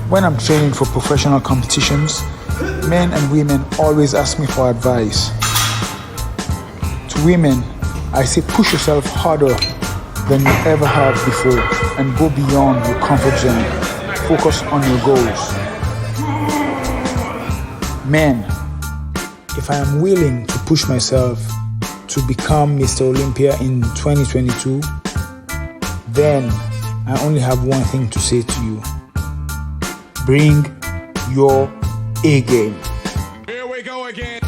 When I'm training for professional competitions, men and women always ask me for advice. To women, I say push yourself harder than you ever have before and go beyond your comfort zone. Focus on your goals. Men, if I am willing to push myself to become Mr. Olympia in 2022, then I only have one thing to say to you. Bring your A game. Here we go again.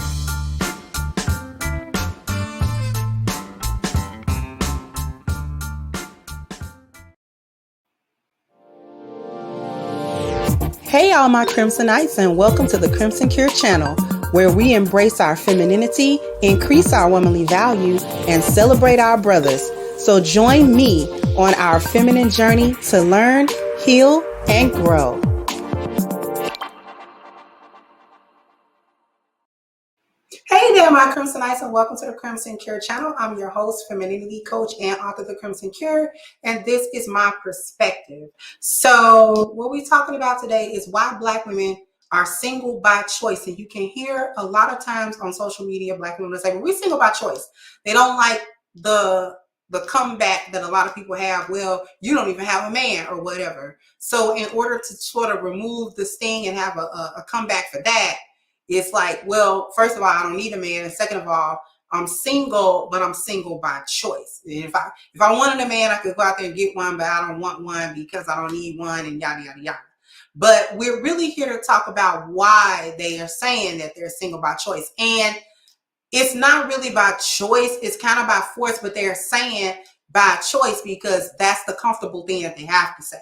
Hey all my Crimsonites, and welcome to the Crimson Cure channel, where we embrace our femininity, increase our womanly values, and celebrate our brothers. So join me on our feminine journey to learn, heal, and grow. Hey there, my Crimsonites, and welcome to the Crimson Cure channel. I'm your host, femininity coach, and author of the Crimson Cure, and this is my perspective. So what we're talking about today is why Black women are single by choice. And you can hear a lot of times on social media, Black women say, well, we're single by choice. They don't like the comeback that a lot of people have. Well, you don't even have a man or whatever. So in order to sort of remove the sting and have a comeback for that, it's like, well, first of all, I don't need a man. And second of all, I'm single, but I'm single by choice. And if I wanted a man, I could go out there and get one, but I don't want one because I don't need one and yada, yada, yada. But we're really here to talk about why they are saying that they're single by choice. And it's not really by choice. It's kind of by force, but they're saying by choice because that's the comfortable thing that they have to say.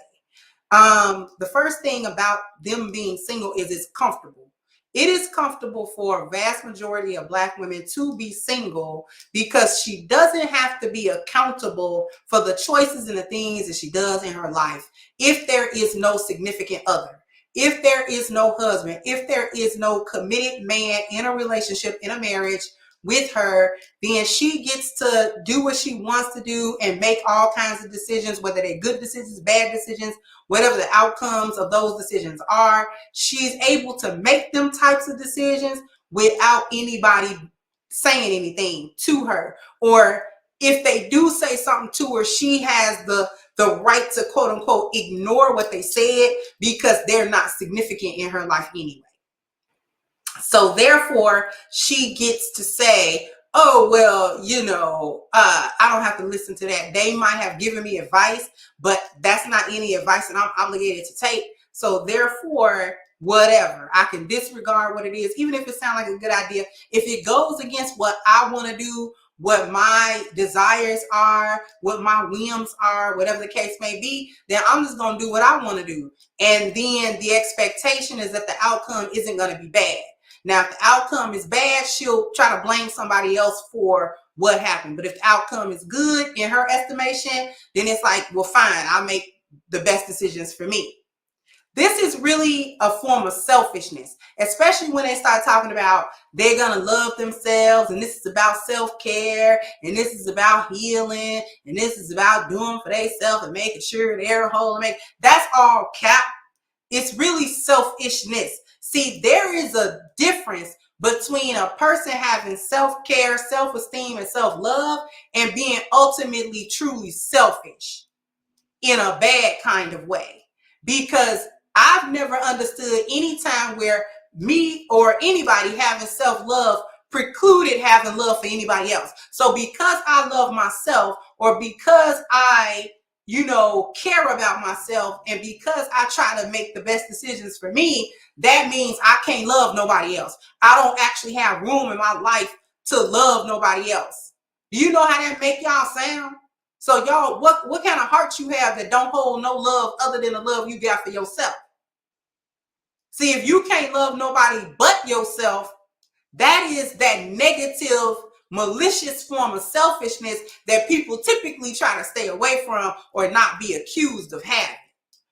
The first thing about them being single is it's comfortable. It is comfortable for a vast majority of Black women to be single because she doesn't have to be accountable for the choices and the things that she does in her life if there is no significant other, if there is no husband, if there is no committed man in a relationship, in a marriage with her, then she gets to do what she wants to do and make all kinds of decisions, whether they're good decisions, bad decisions, whatever the outcomes of those decisions are. She's able to make them types of decisions without anybody saying anything to her. Or if they do say something to her, she has the right to quote unquote ignore what they said because they're not significant in her life anyway. So therefore, she gets to say, oh, well, I don't have to listen to that. They might have given me advice, but that's not any advice that I'm obligated to take. So therefore, whatever, I can disregard what it is, even if it sounds like a good idea. If it goes against what I want to do, what my desires are, what my whims are, whatever the case may be, then I'm just going to do what I want to do. And then the expectation is that the outcome isn't going to be bad. Now, if the outcome is bad, she'll try to blame somebody else for what happened. But if the outcome is good in her estimation, then it's like, well, fine, I'll make the best decisions for me. This is really a form of selfishness, especially when they start talking about they're going to love themselves, and this is about self-care, and this is about healing, and this is about doing for themselves and making sure they're whole. That's all cap. It's really selfishness. See, there is a difference between a person having self-care, self-esteem, and self-love and being ultimately truly selfish in a bad kind of way. Because I've never understood any time where me or anybody having self-love precluded having love for anybody else. So because I love myself, or because I care about myself, and because I try to make the best decisions for me, that means I can't love nobody else. I don't actually have room in my life to love nobody else. Do you know how that make y'all sound? So y'all, what kind of heart you have that don't hold no love other than the love you got for yourself? See, if you can't love nobody but yourself, that is that negative, malicious form of selfishness that people typically try to stay away from, or not be accused of having,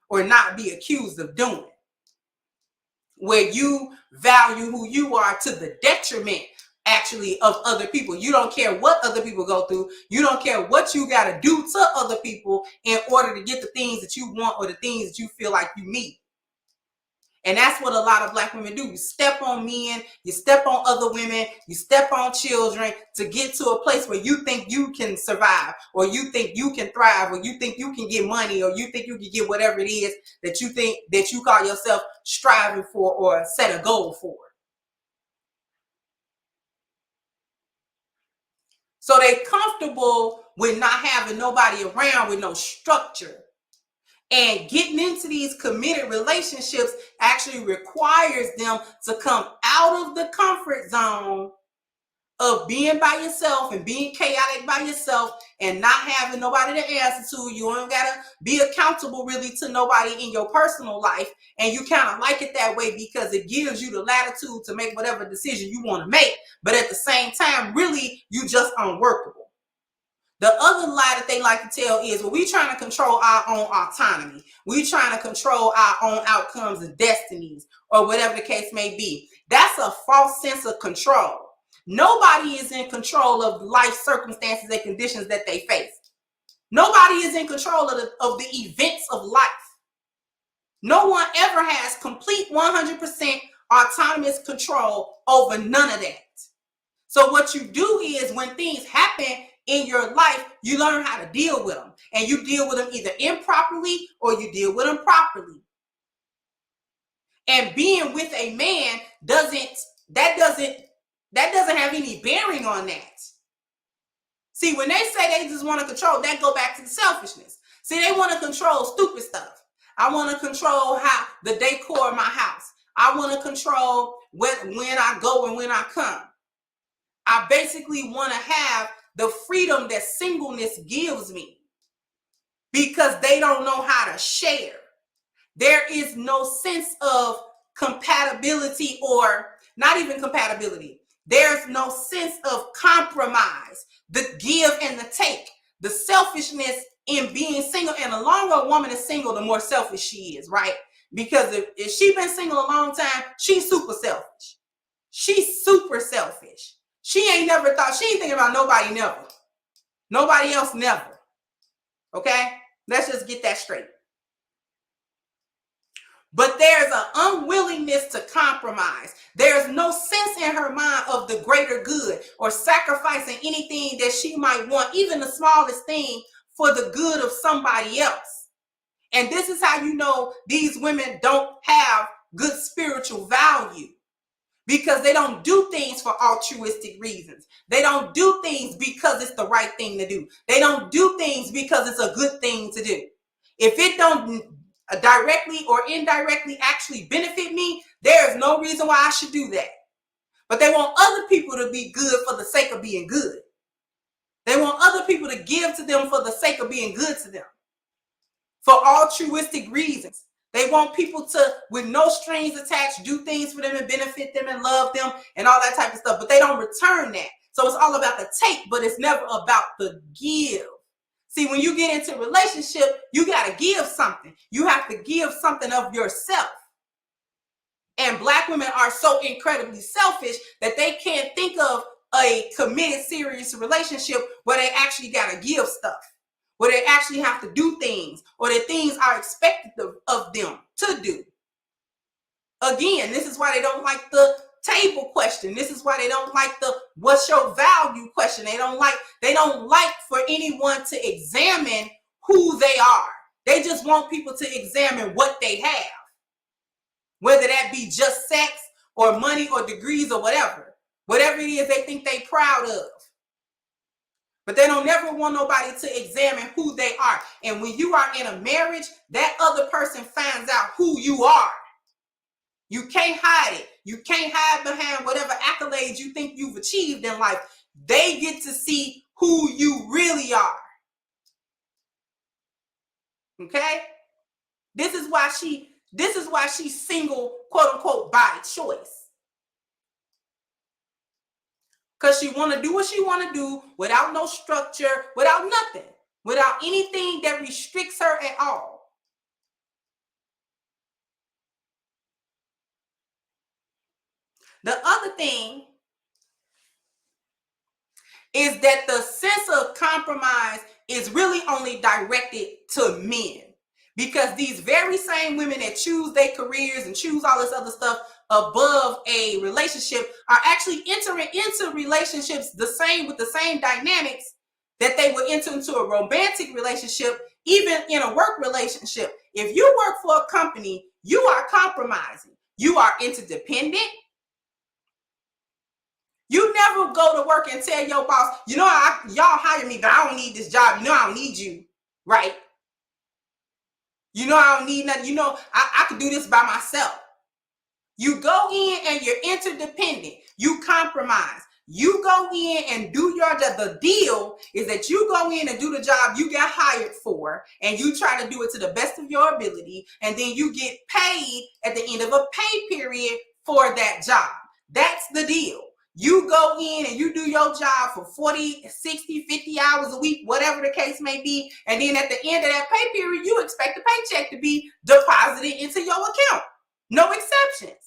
or not be accused of doing, where you value who you are to the detriment actually of other people. You don't care what other people go through. You don't care what you got to do to other people in order to get the things that you want or the things that you feel like you need. And that's what a lot of Black women do. You step on men, you step on other women, you step on children to get to a place where you think you can survive, or you think you can thrive, or you think you can get money, or you think you can get whatever it is that you think that you call yourself striving for or set a goal for. So they comfortable with not having nobody around with no structure. And getting into these committed relationships actually requires them to come out of the comfort zone of being by yourself and being chaotic by yourself and not having nobody to answer to. You don't gotta be accountable really to nobody in your personal life. And you kind of like it that way because it gives you the latitude to make whatever decision you want to make. But at the same time, really, you just unworkable. The other lie that they like to tell is, well, we trying to control our own autonomy. We trying to control our own outcomes and destinies, or whatever the case may be. That's a false sense of control. Nobody is in control of life circumstances and conditions that they face. Nobody is in control of the events of life. No one ever has complete 100% autonomous control over none of that. So what you do is, when things happen in your life, you learn how to deal with them, and you deal with them either improperly or you deal with them properly. And being with a man doesn't have any bearing on that. See, when they say they just want to control, that go back to the selfishness. See, they want to control stupid stuff. I want to control how the decor of my house. I want to control when I go and when I come. I basically want to have the freedom that singleness gives me, because they don't know how to share. There is no sense of compatibility, or not even compatibility. There's no sense of compromise, the give and the take, the selfishness in being single. And the longer a woman is single, the more selfish she is, right? Because if she's been single a long time, she's super selfish. She's super selfish. She ain't thinking about nobody never. Nobody else never. Okay? Let's just get that straight. But there's an unwillingness to compromise. There's no sense in her mind of the greater good, or sacrificing anything that she might want, even the smallest thing, for the good of somebody else. And this is how you know these women don't have good spiritual value. Because they don't do things for altruistic reasons. They don't do things because it's the right thing to do. They don't do things because it's a good thing to do. If it don't directly or indirectly actually benefit me, there is no reason why I should do that. But they want other people to be good for the sake of being good. They want other people to give to them for the sake of being good to them, for altruistic reasons. They want people to, with no strings attached, do things for them and benefit them and love them and all that type of stuff. But they don't return that. So it's all about the take, but it's never about the give. See, when you get into a relationship, you got to give something. You have to give something of yourself. And Black women are so incredibly selfish that they can't think of a committed, serious relationship where they actually got to give stuff, where they actually have to do things, or that things are expected of them to do. Again, this is why they don't like the table question. This is why they don't like the what's your value question. They don't like for anyone to examine who they are. They just want people to examine what they have, whether that be just sex or money or degrees or whatever it is they think they proud of. But they don't never want nobody to examine who they are. And when you are in a marriage, that other person finds out who you are. You can't hide it. You can't hide behind whatever accolades you think you've achieved in life. They get to see who you really are. Okay? This is why she's single, quote unquote, by choice. Because she want to do what she want to do without no structure, without nothing, without anything that restricts her at all. The other thing is that the sense of compromise is really only directed to men. Because these very same women that choose their careers and choose all this other stuff above a relationship are actually entering into relationships the same with the same dynamics that they would enter into a romantic relationship, even in a work relationship. If you work for a company, you are compromising. You are interdependent. You never go to work and tell your boss, you know, y'all hire me, but I don't need this job. You know, I don't need you, right? You know, I don't need nothing. You know, I can do this by myself. You go in and you're interdependent. You compromise. You go in and do your job. The deal is that you go in and do the job you got hired for, and you try to do it to the best of your ability, and then you get paid at the end of a pay period for that job. That's the deal. You go in and you do your job for 40, 60, 50 hours a week, whatever the case may be. And then at the end of that pay period, you expect the paycheck to be deposited into your account. No exceptions.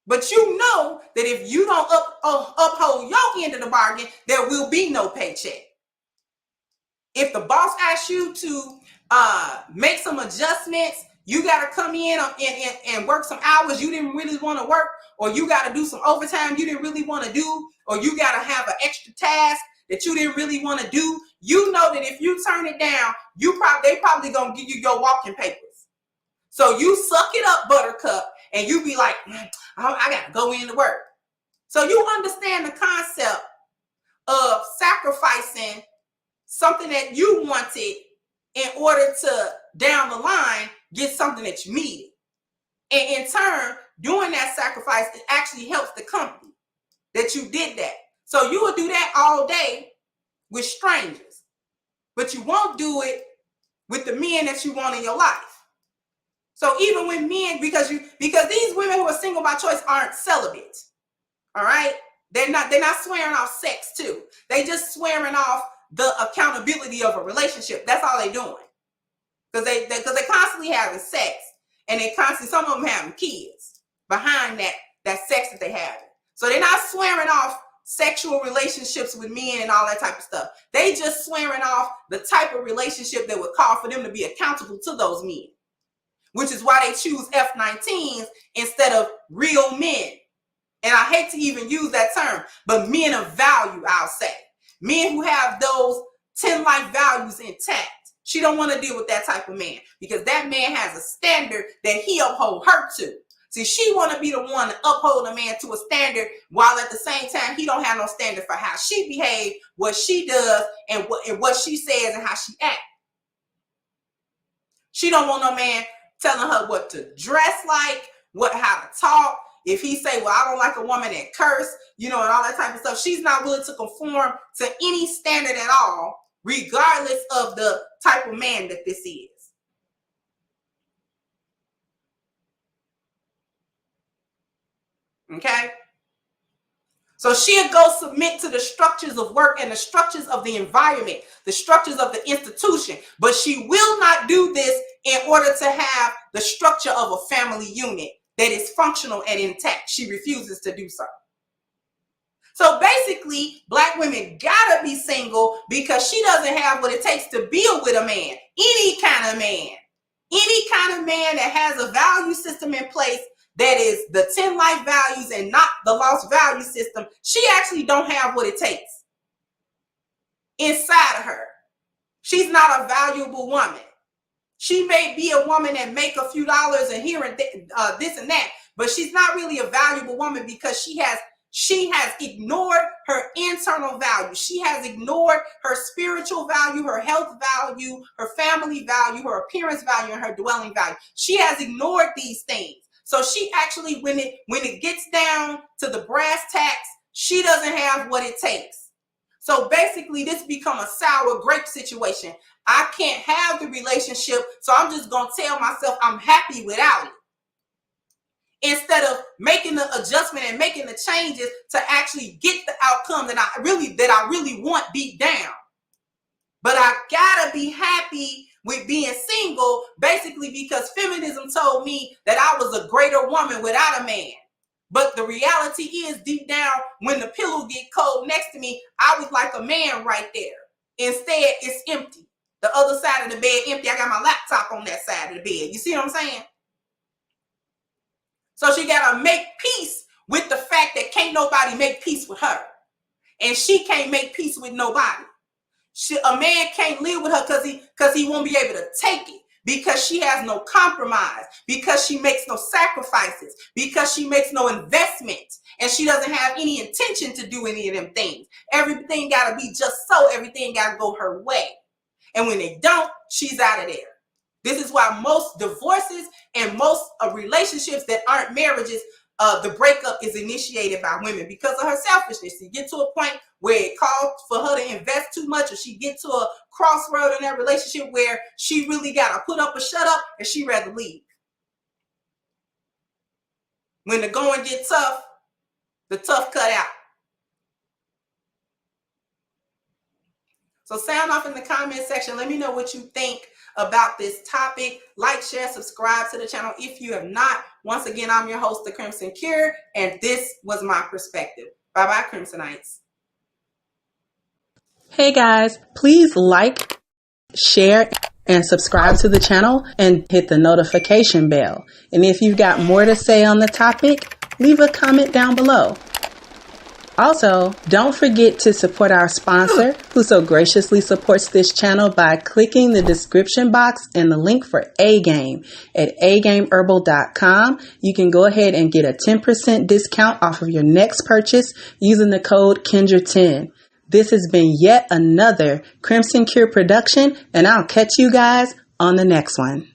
But you know that if you don't uphold your end of the bargain, there will be no paycheck. If the boss asks you to make some adjustments, you got to come in and work some hours you didn't really want to work, or you got to do some overtime you didn't really want to do, or you got to have an extra task that you didn't really want to do. You know that if you turn it down, they probably going to give you your walking papers. So you suck it up, buttercup, and you be like, I got to go in to work. So you understand the concept of sacrificing something that you wanted in order to, down the line, get something that you needed. And in turn, doing that sacrifice, it actually helps the company that you did that. So you will do that all day with strangers, but you won't do it with the men that you want in your life. So even with men, because these women who are single by choice aren't celibate, all right? They're not swearing off sex too. They just swearing off the accountability of a relationship. That's all they're doing. Because they constantly having sex, and they constantly, some of them having kids behind that sex that they have. So they're not swearing off sexual relationships with men and all that type of stuff. They just swearing off the type of relationship that would call for them to be accountable to those men, which is why they choose F-19s instead of real men. And I hate to even use that term, but men of value, I'll say. Men who have those 10 life values intact. She don't want to deal with that type of man, because that man has a standard that he uphold her to. See, she want to be the one to uphold a man to a standard, while at the same time he don't have no standard for how she behaves, what she does, and what she says and how she acts. She don't want no man telling her what to dress like, how to talk. If he say, well, I don't like a woman that curse, and all that type of stuff, she's not willing to conform to any standard at all, regardless of the type of man that this is. Okay? So she'll go submit to the structures of work and the structures of the environment, the structures of the institution, but she will not do this in order to have the structure of a family unit that is functional and intact. She refuses to do so. So basically, Black women gotta be single because she doesn't have what it takes to build with a man, any kind of man that has a value system in place that is the 10 life values and not the lost value system. She actually don't have what it takes inside of her. She's not a valuable woman. She may be a woman that make a few dollars and here and this and that, but she's not really a valuable woman because she has ignored her internal value. She has ignored her spiritual value, her health value, her family value, her appearance value, and her dwelling value. She has ignored these things. So she actually, when it gets down to the brass tacks, she doesn't have what it takes. So basically, this become a sour grape situation. I can't have the relationship, so I'm just going to tell myself I'm happy without it, instead of making the adjustment and making the changes to actually get the outcome that I really want deep down. But I gotta be happy with being single, basically because feminism told me that I was a greater woman without a man. But the reality is, deep down, when the pillow get cold next to me, I was like a man right there. Instead, it's empty. The other side of the bed empty. I got my laptop on that side of the bed. You see what I'm saying? So she got to make peace with the fact that can't nobody make peace with her. And she can't make peace with nobody. A man can't live with her because he won't be able to take it. Because she has no compromise. Because she makes no sacrifices. Because she makes no investment. And she doesn't have any intention to do any of them things. Everything got to be just so. Everything got to go her way. And when they don't, she's out of there. This is why most divorces and most relationships that aren't marriages, the breakup is initiated by women because of her selfishness. You get to a point where it calls for her to invest too much, or she get to a crossroad in that relationship where she really got to put up or shut up, and she rather leave. When the going gets tough, the tough cut out. So sound off in the comment section. Let me know what you think about this topic. Like, share, subscribe to the channel if you have not. Once again, I'm your host, The Crimson Cure, and this was my perspective. Bye-bye, Crimsonites. Hey guys, please like, share, and subscribe to the channel and hit the notification bell. And if you've got more to say on the topic, leave a comment down below. Also, don't forget to support our sponsor, who so graciously supports this channel by clicking the description box and the link for A-Game at agameherbal.com. You can go ahead and get a 10% discount off of your next purchase using the code Kendra10. This has been yet another Crimson Cure production, and I'll catch you guys on the next one.